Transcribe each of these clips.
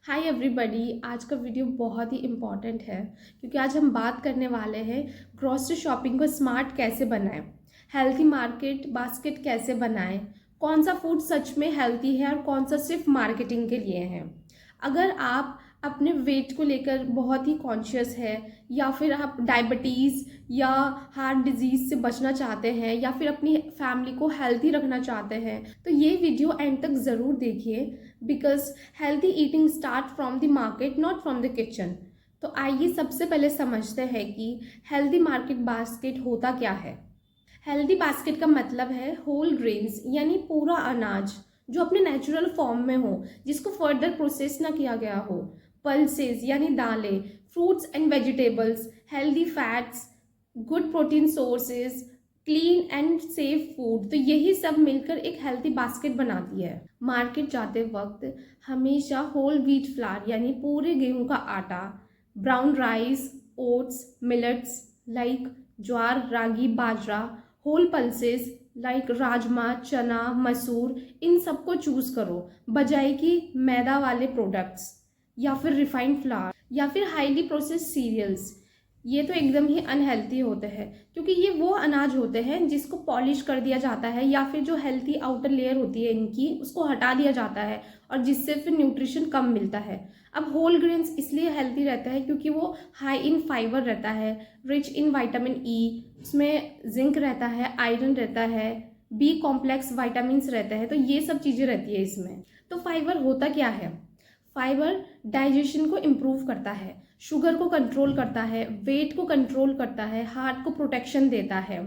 Hi everybody. आज का video बहुत ही इम्पॉर्टेंट है क्योंकि आज हम बात करने वाले हैं ग्रॉसरी शॉपिंग को स्मार्ट कैसे बनाएं, हेल्थी मार्केट बास्केट कैसे बनाएं, कौन सा फूड सच में हेल्थी है और कौन सा सिर्फ मार्केटिंग के लिए है। अगर आप अपने वेट को लेकर बहुत ही कॉन्शियस है या फिर आप डायबिटीज़ या हार्ट डिजीज़ से बचना चाहते हैं या फिर अपनी फैमिली को हेल्थी रखना चाहते हैं तो ये वीडियो एंड तक ज़रूर देखिए because healthy eating start from the market not from the kitchen. तो आइए सबसे पहले समझते हैं कि हेल्थी मार्केट बास्केट होता क्या है। हेल्दी बास्केट का मतलब है होल ग्रेन्स यानी पूरा अनाज जो अपने नेचुरल फॉर्म में हो, जिसको फर्दर प्रोसेस ना किया गया हो। पल्सेस यानी दालें, fruits and vegetables, healthy fats, good protein sources, clean and safe food. तो यही सब मिलकर एक हेल्थी बास्केट बनाती है। मार्केट जाते वक्त हमेशा होल व्हीट फ्लावर यानी पूरे गेहूं का आटा, brown rice, oats, millets like jowar, ragi, bajra, whole pulses like rajma, chana, masoor, इन सबको चूज करो बजाय कि मैदा वाले प्रोडक्ट्स या फिर रिफाइंड फ्लावर या फिर हाईली प्रोसेस्ड सीरियल्स। ये तो एकदम ही अनहेल्थी होते हैं क्योंकि ये वो अनाज होते हैं जिसको पॉलिश कर दिया जाता है या फिर जो हेल्थी आउटर लेयर होती है इनकी उसको हटा दिया जाता है और जिससे फिर न्यूट्रिशन कम मिलता है। अब होल ग्रेन्स इसलिए हेल्थी रहता है क्योंकि वो हाई इन फाइबर रहता है, रिच इन विटामिन ई, उसमें जिंक रहता है, आयरन रहता है, बी कॉम्प्लेक्स विटामिन्स रहते हैं। तो ये सब चीज़ें रहती है इसमें। तो फाइबर होता क्या है? फाइबर डाइजेशन को इम्प्रूव करता है, शुगर को कंट्रोल करता है, वेट को कंट्रोल करता है, हार्ट को प्रोटेक्शन देता है।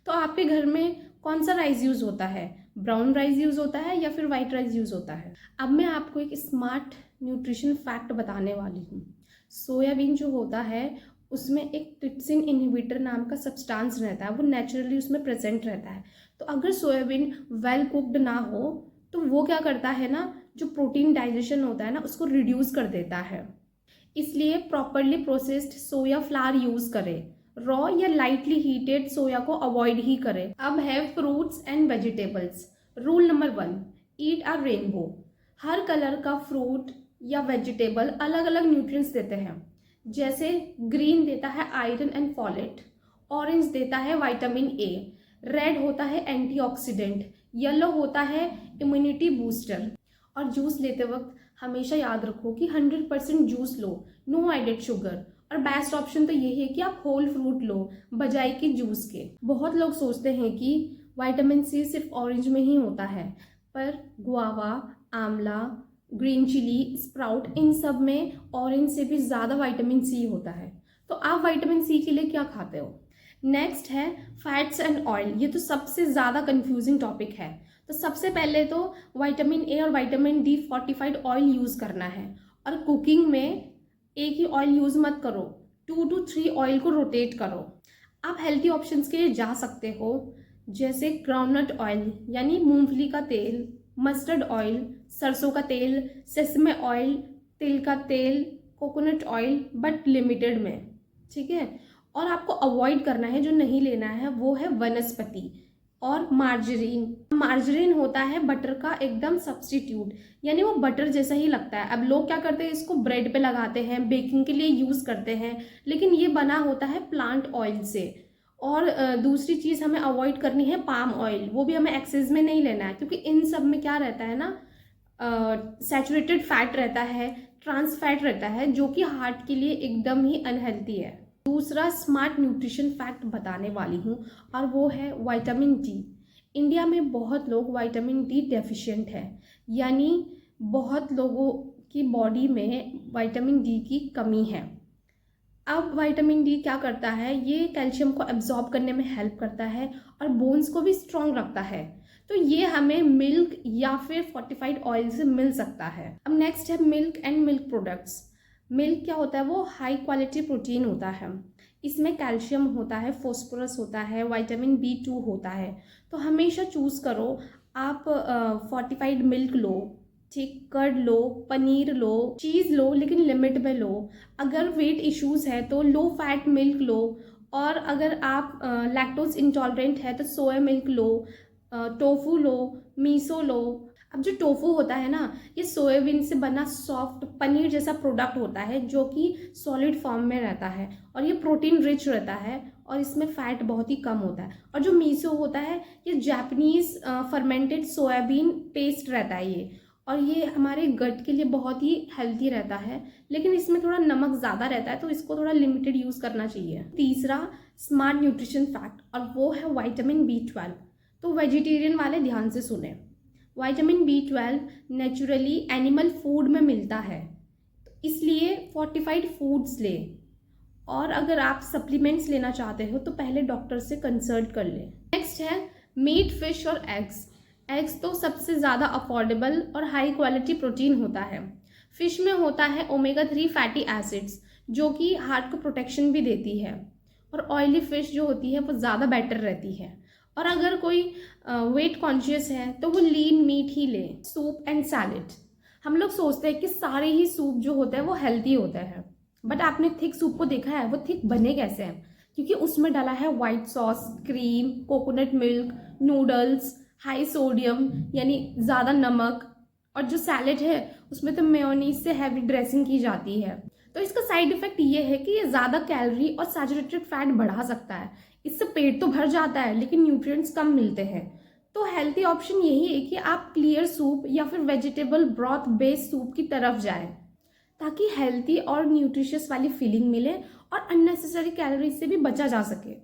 तो आपके घर में कौन सा राइस यूज़ होता है? ब्राउन राइस यूज़ होता है या फिर वाइट राइस यूज़ होता है? अब मैं आपको एक स्मार्ट न्यूट्रिशन फैक्ट बताने वाली हूँ। सोयाबीन जो होता है उसमें एक ट्रिप्सिन इनहिबिटर नाम का सब्सटेंस रहता है, वो नेचुरली उसमें प्रेजेंट रहता है। तो अगर सोयाबीन वेल कुक्ड ना हो तो वो क्या करता है ना, जो प्रोटीन डाइजेशन होता है ना उसको रिड्यूस कर देता है। इसलिए प्रॉपरली प्रोसेस्ड सोया फ्लावर यूज करें, रॉ या लाइटली हीटेड सोया को अवॉइड ही करें। अब है fruits and vegetables. Rule number 1, eat a rainbow. Her colour का फ्रूट या वेजिटेबल अलग अलग न्यूट्रिएंट्स देते हैं। जैसे ग्रीन देता है आयरन एंड फॉलेट, ऑरेंज देता है विटामिन ए, रेड होता है एंटीऑक्सीडेंट, येलो होता है इम्यूनिटी बूस्टर। और जूस लेते वक्त हमेशा याद रखो कि 100% जूस लो, नो एडेड शुगर। और बेस्ट ऑप्शन तो यही है कि आप होल फ्रूट लो बजाय कि जूस के। बहुत लोग सोचते हैं कि विटामिन सी सिर्फ ऑरेंज में ही होता है, पर गुआवा, आंवला, ग्रीन चिली, स्प्राउट, इन सब में ऑरेंज से भी ज़्यादा विटामिन सी होता है। तो आप विटामिन सी के लिए क्या खाते हो? नेक्स्ट है फैट्स एंड ऑयल। ये तो सबसे ज़्यादा कंफ्यूजिंग टॉपिक है। तो सबसे पहले तो विटामिन ए और vitamin D fortified oil use करना है। और कुकिंग में एक ही ऑयल यूज़ मत करो, 2 to 3 ऑयल को रोटेट करो। आप हेल्थी ऑप्शंस के लिए जा सकते हो, जैसे ग्राउंडनट ऑयल यानी मूंगफली का तेल, मस्टर्ड ऑयल, सरसों का तेल, सेसमे ऑयल, तिल का तेल, कोकोनट ऑयल, बट लिमिटेड में, ठीक है। और आपको अवॉइड करना है, जो नहीं लेना है वो है वनस्पति और मार्जरीन। मार्जरीन होता है बटर का एकदम सब्स्टिट्यूट, यानी वो बटर जैसा ही लगता है। अब लोग क्या करते हैं, इसको ब्रेड पे लगाते हैं, बेकिंग के लिए यूज़ करते हैं, लेकिन ये बना होता है प्लांट ऑयल से। और दूसरी चीज़ हमें अवॉइड करनी है पाम ऑयल, वो भी हमें एक्सेस में नहीं लेना है क्योंकि इन सब में क्या रहता है ना, सैचुरेटेड फैट रहता है, ट्रांस फैट रहता है, जो कि हार्ट के लिए एकदम ही अनहेल्थी है। दूसरा स्मार्ट न्यूट्रिशन फैक्ट बताने वाली हूँ और वो है विटामिन डी। इंडिया में बहुत लोग विटामिन डी डेफिशिएंट है, यानी बहुत लोगों की बॉडी में विटामिन डी की कमी है। अब विटामिन डी क्या करता है, ये कैल्शियम को एब्जॉर्ब करने में हेल्प करता है और बोन्स को भी स्ट्रॉन्ग रखता है। तो ये हमें मिल्क या फिर फोर्टिफाइड ऑयल से मिल सकता है। अब नेक्स्ट है milk and milk products. Milk क्या होता है, वो हाई क्वालिटी प्रोटीन होता है। इसमें कैल्शियम होता है, फास्फोरस होता है, विटामिन B2 होता है। तो हमेशा चूज़ करो आप फोर्टिफाइड मिल्क लो, ठीक, कर्ड लो, पनीर लो, चीज़ लो, लेकिन लिमिट में लो। अगर वेट इश्यूज़ है तो लो फैट मिल्क लो, और अगर आप लैक्टोज इंटॉलरेंट है तो सोया मिल्क लो, टोफू लो, मीसो लो। अब जो टोफू होता है ना, ये सोयाबीन से बना सॉफ्ट पनीर जैसा प्रोडक्ट होता है जो कि सॉलिड फॉर्म में रहता है और ये प्रोटीन रिच रहता है और इसमें फैट बहुत ही कम होता है। और जो मीसो होता है ये जापानीज फर्मेंटेड सोयाबीन पेस्ट रहता है ये, और ये हमारे गट के लिए बहुत ही हेल्थी रहता है, लेकिन इसमें थोड़ा नमक ज़्यादा रहता है तो इसको थोड़ा लिमिटेड यूज़ करना चाहिए। तीसरा स्मार्ट न्यूट्रिशन फैक्ट, और वो है विटामिन B12। तो वेजिटेरियन वाले ध्यान से सुने, vitamin B12 naturally animal food में मिलता है, तो इसलिए फोर्टिफाइड फूड्स ले। और अगर आप सप्लीमेंट्स लेना चाहते हो तो पहले डॉक्टर से कंसल्ट कर लें। नेक्स्ट है मीट, फिश और एग्स। एग्स तो सबसे ज़्यादा अफोर्डेबल और हाई क्वालिटी प्रोटीन होता है। फिश में होता है ओमेगा 3 फैटी एसिड्स जो कि हार्ट को प्रोटेक्शन भी देती है, और ऑयली फिश जो होती है वो ज़्यादा बेटर रहती है। और अगर कोई वेट कॉन्शियस है तो वो लीन मीट ही ले। सूप एंड सैलेड, हम लोग सोचते हैं कि सारे ही सूप जो होते हैं वो हेल्दी होते हैं, बट आपने थिक सूप को देखा है वो थिक बने कैसे हैं? क्योंकि उसमें डाला है white sauce, cream, coconut milk, noodles, high sodium यानी ज़्यादा नमक, और जो सैलेड है उसमें तो मेयोनीज से हैवी ड्रेसिंग की जाती है। तो इसका साइड इफेक्ट ये है कि ये ज़्यादा कैलोरी और सैचुरेटेड फैट बढ़ा सकता है। इससे पेट तो भर जाता है लेकिन न्यूट्रिएंट्स कम मिलते हैं। तो हेल्थी ऑप्शन यही है कि आप क्लियर सूप या फिर वेजिटेबल ब्रॉथ बेस्ड सूप की तरफ जाएं, ताकि हेल्थी और न्यूट्रिशियस वाली फीलिंग मिले और अननेसेसरी कैलोरीज से भी बचा जा सके।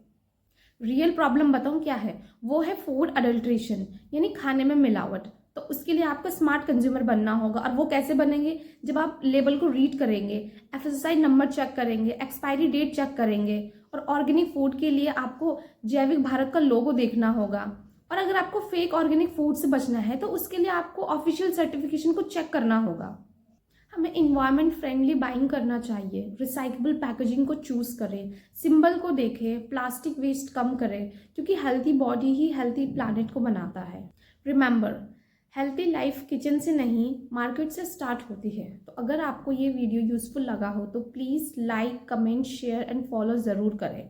रियल प्रॉब्लम बताऊं क्या है? वो है फूड अडल्ट्रेशन, यानी खाने में मिलावट। तो उसके लिए आपको स्मार्ट कंज्यूमर बनना होगा, और वो कैसे बनेंगे? जब आप लेबल को रीड करेंगे, FSSAI नंबर चेक करेंगे, एक्सपायरी डेट चेक करेंगे, और ऑर्गेनिक फूड के लिए आपको जैविक भारत का लोगो देखना होगा। और अगर आपको फेक ऑर्गेनिक फूड से बचना है तो उसके लिए आपको ऑफिशियल सर्टिफिकेशन को चेक करना होगा। हमें इन्वायरमेंट फ्रेंडली बाइंग करना चाहिए, रिसाइकेबल पैकेजिंग को चूज़ करें, सिंबल को देखें, प्लास्टिक वेस्ट कम करें, क्योंकि हेल्थी बॉडी ही हेल्थी प्लैनेट को बनाता है। रिमेंबर, हेल्थी लाइफ किचन से नहीं मार्केट से स्टार्ट होती है। तो अगर आपको ये वीडियो यूज़फुल लगा हो तो please like, comment, share and follow ज़रूर करें।